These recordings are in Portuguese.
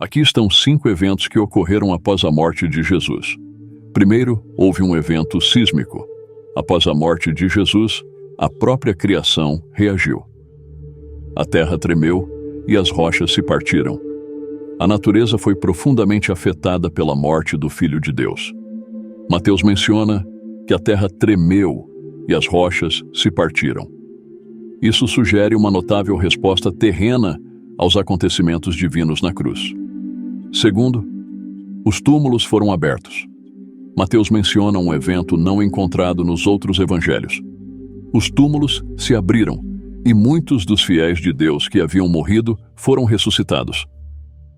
Aqui estão 5 eventos que ocorreram após a morte de Jesus. Primeiro, houve um evento sísmico. Após a morte de Jesus, a própria criação reagiu. A terra tremeu e as rochas se partiram. A natureza foi profundamente afetada pela morte do Filho de Deus. Mateus menciona que a terra tremeu e as rochas se partiram. Isso sugere uma notável resposta terrena aos acontecimentos divinos na cruz. Segundo, os túmulos foram abertos. Mateus menciona um evento não encontrado nos outros evangelhos. Os túmulos se abriram e muitos dos fiéis de Deus que haviam morrido foram ressuscitados.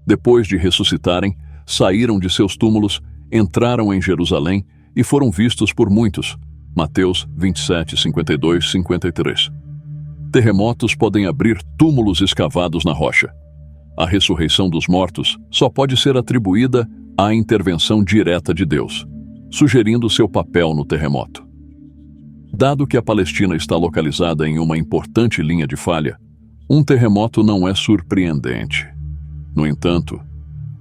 Depois de ressuscitarem, saíram de seus túmulos, entraram em Jerusalém e foram vistos por muitos. Mateus 27, 52, 53. Terremotos podem abrir túmulos escavados na rocha. A ressurreição dos mortos só pode ser atribuída à intervenção direta de Deus, sugerindo seu papel no terremoto. Dado que a Palestina está localizada em uma importante linha de falha, um terremoto não é surpreendente. No entanto,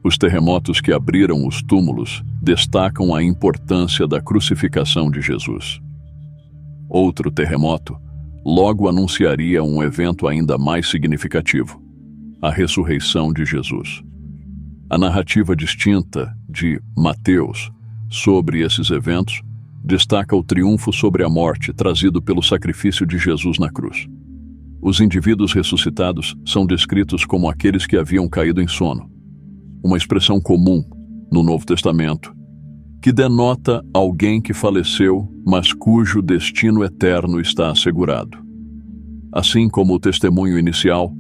os terremotos que abriram os túmulos destacam a importância da crucificação de Jesus. Outro terremoto logo anunciaria um evento ainda mais significativo: a ressurreição de Jesus. A narrativa distinta de Mateus sobre esses eventos destaca o triunfo sobre a morte trazido pelo sacrifício de Jesus na cruz. Os indivíduos ressuscitados são descritos como aqueles que haviam caído em sono, uma expressão comum no Novo Testamento, que denota alguém que faleceu, mas cujo destino eterno está assegurado. Assim como o testemunho inicial,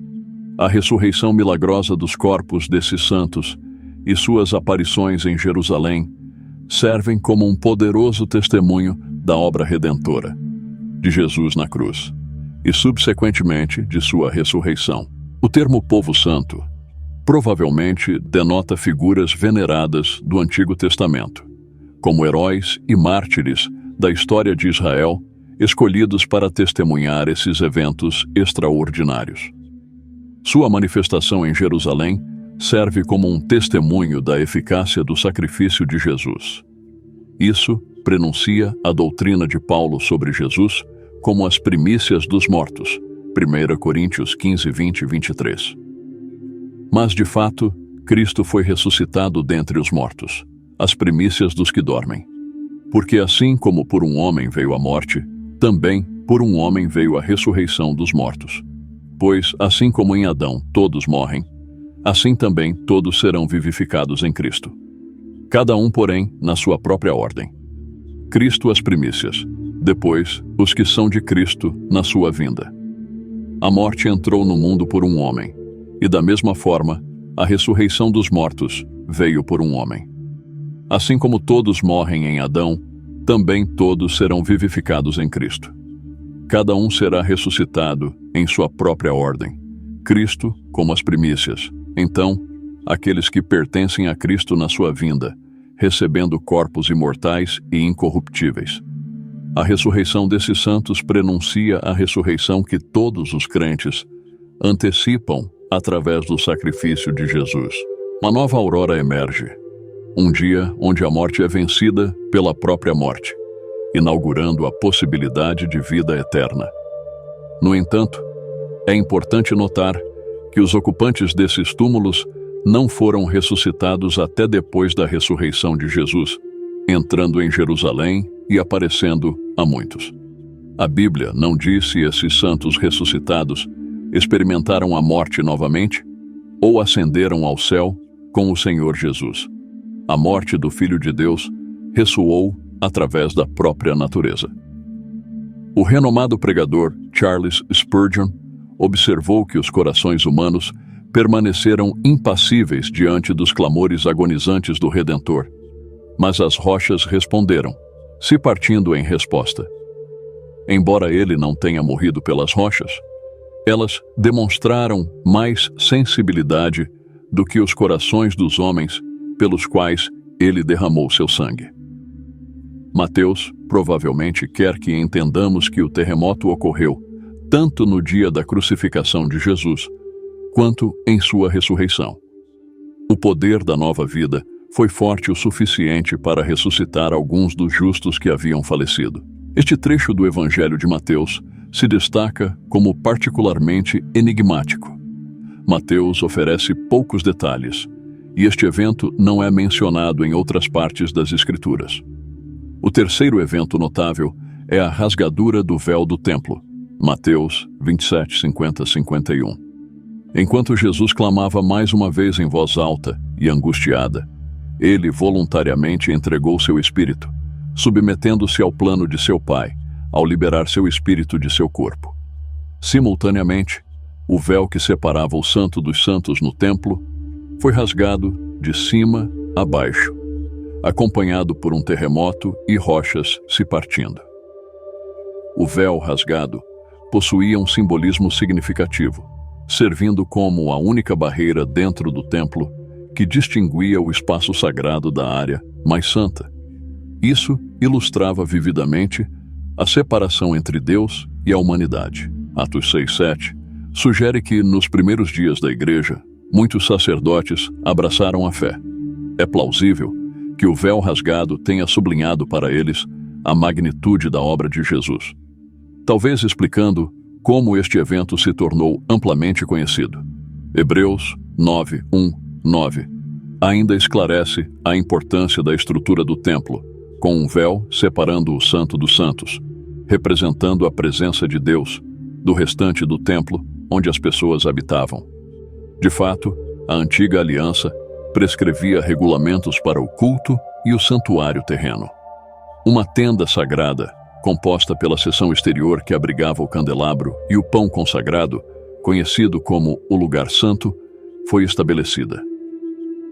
a ressurreição milagrosa dos corpos desses santos e suas aparições em Jerusalém servem como um poderoso testemunho da obra redentora de Jesus na cruz e, subsequentemente, de sua ressurreição. O termo povo santo provavelmente denota figuras veneradas do Antigo Testamento, como heróis e mártires da história de Israel, escolhidos para testemunhar esses eventos extraordinários. Sua manifestação em Jerusalém serve como um testemunho da eficácia do sacrifício de Jesus. Isso prenuncia a doutrina de Paulo sobre Jesus como as primícias dos mortos, 1 Coríntios 15, 20 e 23. Mas, de fato, Cristo foi ressuscitado dentre os mortos, as primícias dos que dormem. Porque assim como por um homem veio a morte, também por um homem veio a ressurreição dos mortos. Pois, assim como em Adão todos morrem, assim também todos serão vivificados em Cristo. Cada um, porém, na sua própria ordem. Cristo as primícias, depois os que são de Cristo na sua vinda. A morte entrou no mundo por um homem, e da mesma forma, a ressurreição dos mortos veio por um homem. Assim como todos morrem em Adão, também todos serão vivificados em Cristo. Cada um será ressuscitado em sua própria ordem. Cristo como as primícias, então, aqueles que pertencem a Cristo na sua vinda, recebendo corpos imortais e incorruptíveis. A ressurreição desses santos prenuncia a ressurreição que todos os crentes antecipam através do sacrifício de Jesus. Uma nova aurora emerge, um dia onde a morte é vencida pela própria morte, inaugurando a possibilidade de vida eterna. No entanto, é importante notar que os ocupantes desses túmulos não foram ressuscitados até depois da ressurreição de Jesus, entrando em Jerusalém e aparecendo a muitos. A Bíblia não diz se esses santos ressuscitados experimentaram a morte novamente ou ascenderam ao céu com o Senhor Jesus. A morte do Filho de Deus ressoou através da própria natureza. O renomado pregador Charles Spurgeon observou que os corações humanos permaneceram impassíveis diante dos clamores agonizantes do Redentor, mas as rochas responderam, se partindo em resposta. Embora ele não tenha morrido pelas rochas, elas demonstraram mais sensibilidade do que os corações dos homens pelos quais ele derramou seu sangue. Mateus provavelmente quer que entendamos que o terremoto ocorreu tanto no dia da crucificação de Jesus, quanto em sua ressurreição. O poder da nova vida foi forte o suficiente para ressuscitar alguns dos justos que haviam falecido. Este trecho do Evangelho de Mateus se destaca como particularmente enigmático. Mateus oferece poucos detalhes, e este evento não é mencionado em outras partes das Escrituras. O terceiro evento notável é a rasgadura do véu do templo, Mateus 27, 50, 51. Enquanto Jesus clamava mais uma vez em voz alta e angustiada, ele voluntariamente entregou seu espírito, submetendo-se ao plano de seu Pai, ao liberar seu espírito de seu corpo. Simultaneamente, o véu que separava o Santo dos Santos no templo foi rasgado de cima a baixo, acompanhado por um terremoto e rochas se partindo. O véu rasgado possuía um simbolismo significativo, servindo como a única barreira dentro do templo que distinguia o espaço sagrado da área mais santa. Isso ilustrava vividamente a separação entre Deus e a humanidade. Atos 6:7 sugere que, nos primeiros dias da Igreja, muitos sacerdotes abraçaram a fé. É plausível que o véu rasgado tenha sublinhado para eles a magnitude da obra de Jesus, talvez explicando como este evento se tornou amplamente conhecido. Hebreus 9:1-9 ainda esclarece a importância da estrutura do templo, com um véu separando o Santo dos Santos, representando a presença de Deus, do restante do templo onde as pessoas habitavam. De fato, a antiga aliança prescrevia regulamentos para o culto e o santuário terreno. Uma tenda sagrada, composta pela seção exterior que abrigava o candelabro e o pão consagrado, conhecido como o lugar santo, foi estabelecida.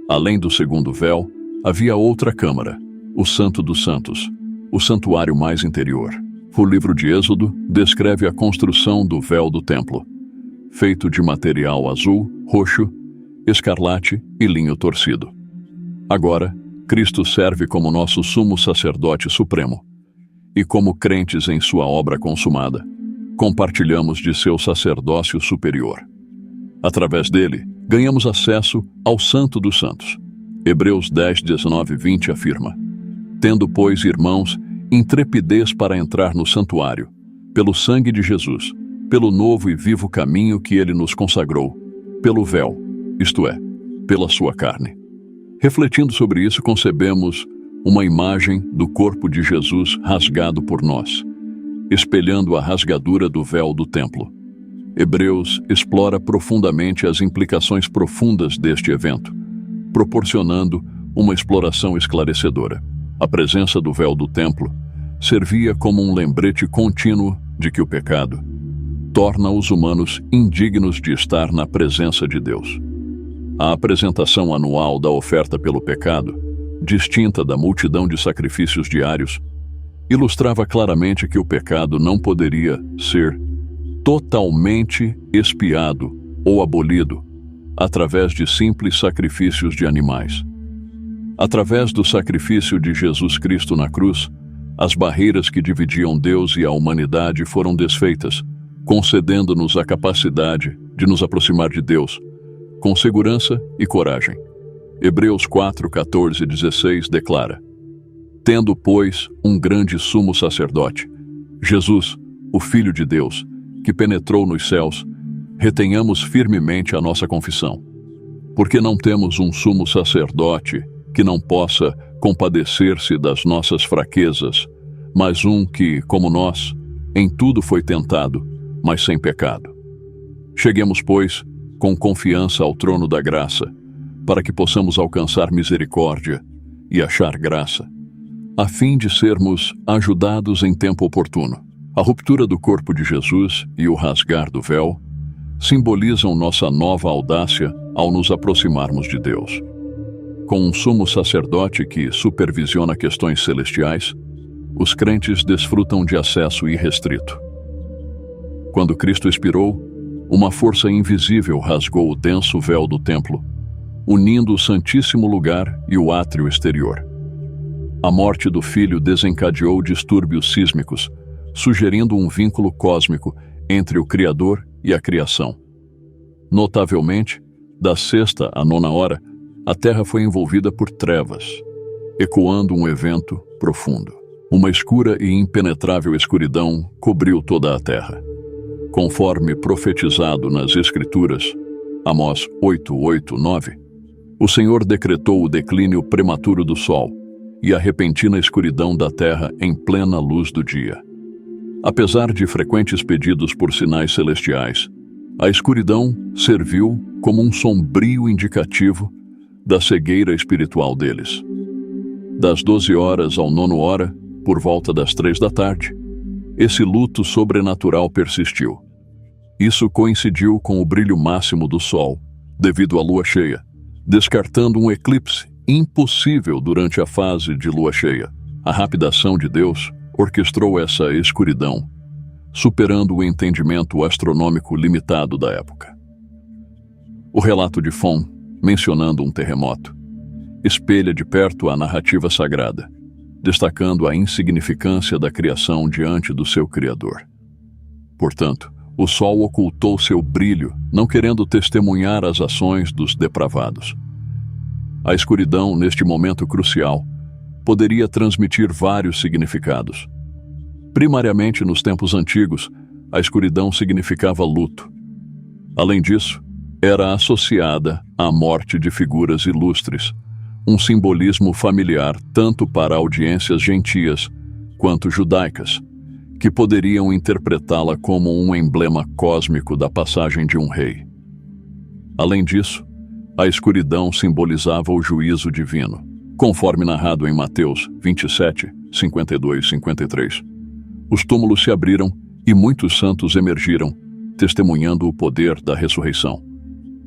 Além do segundo véu, havia outra câmara, o Santo dos Santos, o santuário mais interior. O livro de Êxodo descreve a construção do véu do templo, feito de material azul, roxo, escarlate e linho torcido. Agora, Cristo serve como nosso sumo sacerdote supremo, e como crentes em sua obra consumada, compartilhamos de seu sacerdócio superior. Através dele, ganhamos acesso ao Santo dos Santos. Hebreus 10, 19 e 20 afirma: Tendo, pois, irmãos, intrepidez para entrar no santuário, pelo sangue de Jesus, pelo novo e vivo caminho que ele nos consagrou, pelo véu, isto é, pela sua carne. Refletindo sobre isso, concebemos uma imagem do corpo de Jesus rasgado por nós, espelhando a rasgadura do véu do templo. Hebreus explora profundamente as implicações profundas deste evento, proporcionando uma exploração esclarecedora. A presença do véu do templo servia como um lembrete contínuo de que o pecado torna os humanos indignos de estar na presença de Deus. A apresentação anual da oferta pelo pecado, distinta da multidão de sacrifícios diários, ilustrava claramente que o pecado não poderia ser totalmente expiado ou abolido através de simples sacrifícios de animais. Através do sacrifício de Jesus Cristo na cruz, as barreiras que dividiam Deus e a humanidade foram desfeitas, concedendo-nos a capacidade de nos aproximar de Deus, com segurança e coragem. Hebreus 4, 14 e 16 declara: Tendo, pois, um grande sumo sacerdote, Jesus, o Filho de Deus, que penetrou nos céus, retenhamos firmemente a nossa confissão. Porque não temos um sumo sacerdote que não possa compadecer-se das nossas fraquezas, mas um que, como nós, em tudo foi tentado, mas sem pecado. Cheguemos, pois, com confiança ao trono da graça, para que possamos alcançar misericórdia e achar graça, a fim de sermos ajudados em tempo oportuno. A ruptura do corpo de Jesus e o rasgar do véu simbolizam nossa nova audácia ao nos aproximarmos de Deus. Com um sumo sacerdote que supervisiona questões celestiais, os crentes desfrutam de acesso irrestrito. Quando Cristo expirou, uma força invisível rasgou o denso véu do templo, unindo o Santíssimo Lugar e o átrio exterior. A morte do Filho desencadeou distúrbios sísmicos, sugerindo um vínculo cósmico entre o Criador e a criação. Notavelmente, da 6ª à 9ª hora, a terra foi envolvida por trevas, ecoando um evento profundo. Uma escura e impenetrável escuridão cobriu toda a terra. Conforme profetizado nas Escrituras, Amós 8:8-9, o Senhor decretou o declínio prematuro do sol e a repentina escuridão da terra em plena luz do dia. Apesar de frequentes pedidos por sinais celestiais, a escuridão serviu como um sombrio indicativo da cegueira espiritual deles. Das 12 horas ao 9 hora, por volta das 3 da tarde, esse luto sobrenatural persistiu. Isso coincidiu com o brilho máximo do sol, devido à lua cheia, descartando um eclipse impossível durante a fase de lua cheia. A rápida ação de Deus orquestrou essa escuridão, superando o entendimento astronômico limitado da época. O relato de Fon, mencionando um terremoto, espelha de perto a narrativa sagrada, destacando a insignificância da criação diante do seu Criador. Portanto, o sol ocultou seu brilho, não querendo testemunhar as ações dos depravados. A escuridão, neste momento crucial, poderia transmitir vários significados. Primariamente, nos tempos antigos, a escuridão significava luto. Além disso, era associada à morte de figuras ilustres, um simbolismo familiar tanto para audiências gentias quanto judaicas, que poderiam interpretá-la como um emblema cósmico da passagem de um rei. Além disso, a escuridão simbolizava o juízo divino, conforme narrado em Mateus 27, 52 e 53. Os túmulos se abriram e muitos santos emergiram, testemunhando o poder da ressurreição.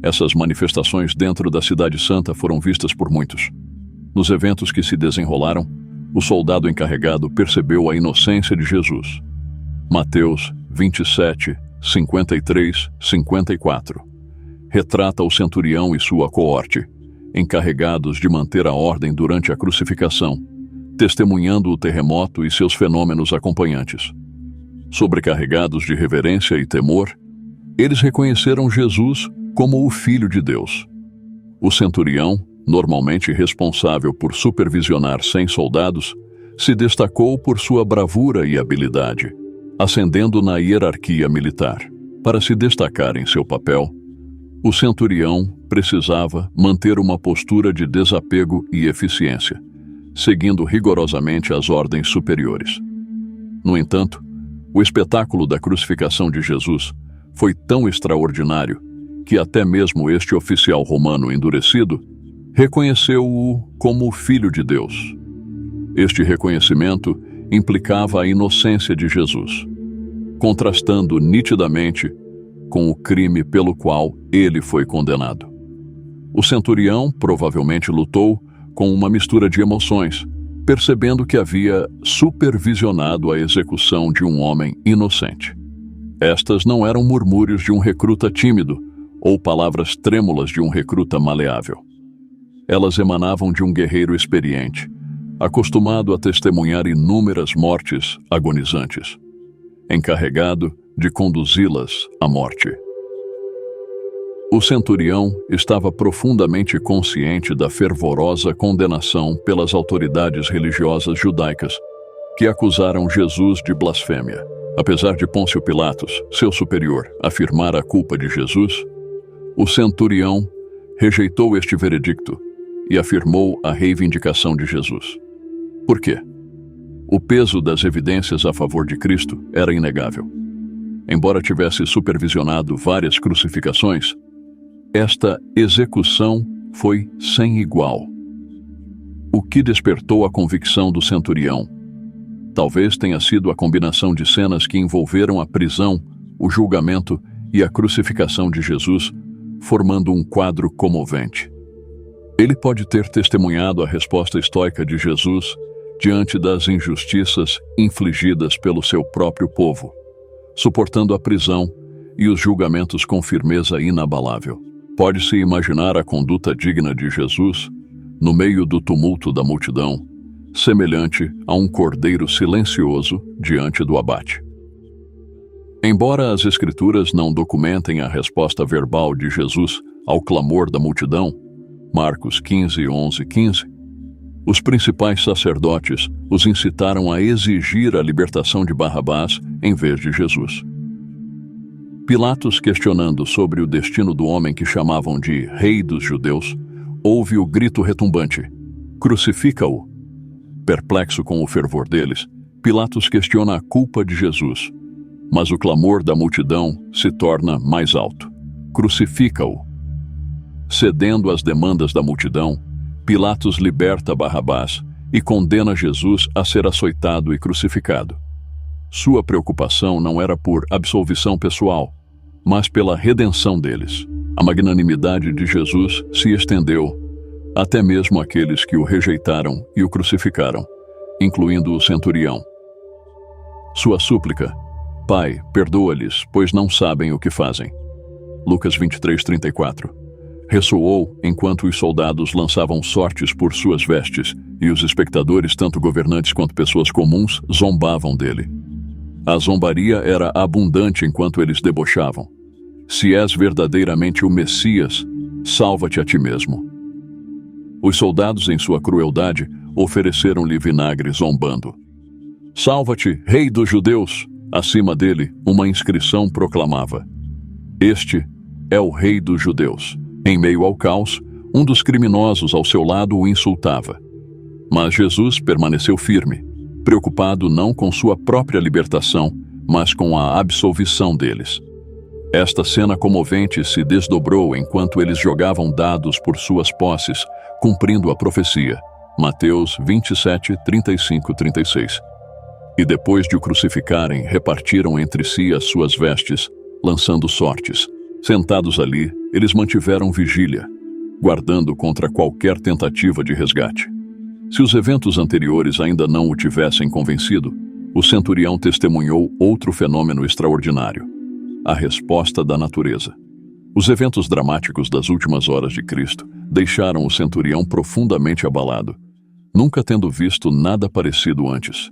Essas manifestações dentro da Cidade Santa foram vistas por muitos. Nos eventos que se desenrolaram, o soldado encarregado percebeu a inocência de Jesus. Mateus 27, 53, 54. Retrata o centurião e sua coorte, encarregados de manter a ordem durante a crucificação, testemunhando o terremoto e seus fenômenos acompanhantes. Sobrecarregados de reverência e temor, eles reconheceram Jesus como o Filho de Deus. O centurião, normalmente responsável por supervisionar 100 soldados, se destacou por sua bravura e habilidade, ascendendo na hierarquia militar. Para se destacar em seu papel, o centurião precisava manter uma postura de desapego e eficiência, seguindo rigorosamente as ordens superiores. No entanto, o espetáculo da crucificação de Jesus foi tão extraordinário que até mesmo este oficial romano endurecido reconheceu-o como o Filho de Deus. Este reconhecimento implicava a inocência de Jesus, contrastando nitidamente com o crime pelo qual ele foi condenado. O centurião provavelmente lutou com uma mistura de emoções, percebendo que havia supervisionado a execução de um homem inocente. Estas não eram murmúrios de um recruta tímido ou palavras trêmulas de um recruta maleável. Elas emanavam de um guerreiro experiente, acostumado a testemunhar inúmeras mortes agonizantes, encarregado de conduzi-las à morte. O centurião estava profundamente consciente da fervorosa condenação pelas autoridades religiosas judaicas que acusaram Jesus de blasfêmia. Apesar de Pôncio Pilatos, seu superior, afirmar a culpa de Jesus, o centurião rejeitou este veredicto e afirmou a reivindicação de Jesus. Por quê? O peso das evidências a favor de Cristo era inegável. Embora tivesse supervisionado várias crucificações, esta execução foi sem igual. O que despertou a convicção do centurião? Talvez tenha sido a combinação de cenas que envolveram a prisão, o julgamento e a crucificação de Jesus, formando um quadro comovente. Ele pode ter testemunhado a resposta estoica de Jesus diante das injustiças infligidas pelo seu próprio povo, suportando a prisão e os julgamentos com firmeza inabalável. Pode-se imaginar a conduta digna de Jesus, no meio do tumulto da multidão, semelhante a um cordeiro silencioso diante do abate. Embora as Escrituras não documentem a resposta verbal de Jesus ao clamor da multidão, Marcos 15, 11, 15. Os principais sacerdotes os incitaram a exigir a libertação de Barrabás em vez de Jesus. Pilatos, questionando sobre o destino do homem que chamavam de Rei dos Judeus, ouve o grito retumbante: crucifica-o! Perplexo com o fervor deles, Pilatos questiona a culpa de Jesus, mas o clamor da multidão se torna mais alto: crucifica-o! Cedendo às demandas da multidão, Pilatos liberta Barrabás e condena Jesus a ser açoitado e crucificado. Sua preocupação não era por absolvição pessoal, mas pela redenção deles. A magnanimidade de Jesus se estendeu até mesmo àqueles que o rejeitaram e o crucificaram, incluindo o centurião. Sua súplica: Pai, perdoa-lhes, pois não sabem o que fazem. Lucas 23:34. Ressoou enquanto os soldados lançavam sortes por suas vestes e os espectadores, tanto governantes quanto pessoas comuns, zombavam dele. A zombaria era abundante enquanto eles debochavam: se és verdadeiramente o Messias, salva-te a ti mesmo. Os soldados, em sua crueldade, ofereceram-lhe vinagre, zombando. Salva-te, Rei dos Judeus! Acima dele, uma inscrição proclamava: Este é o Rei dos Judeus. Em meio ao caos, um dos criminosos ao seu lado o insultava. Mas Jesus permaneceu firme, preocupado não com sua própria libertação, mas com a absolvição deles. Esta cena comovente se desdobrou enquanto eles jogavam dados por suas posses, cumprindo a profecia. Mateus 27, 35, 36. E depois de o crucificarem, repartiram entre si as suas vestes, lançando sortes. Sentados ali, eles mantiveram vigília, guardando contra qualquer tentativa de resgate. Se os eventos anteriores ainda não o tivessem convencido, o centurião testemunhou outro fenômeno extraordinário: a resposta da natureza. Os eventos dramáticos das últimas horas de Cristo deixaram o centurião profundamente abalado, nunca tendo visto nada parecido antes.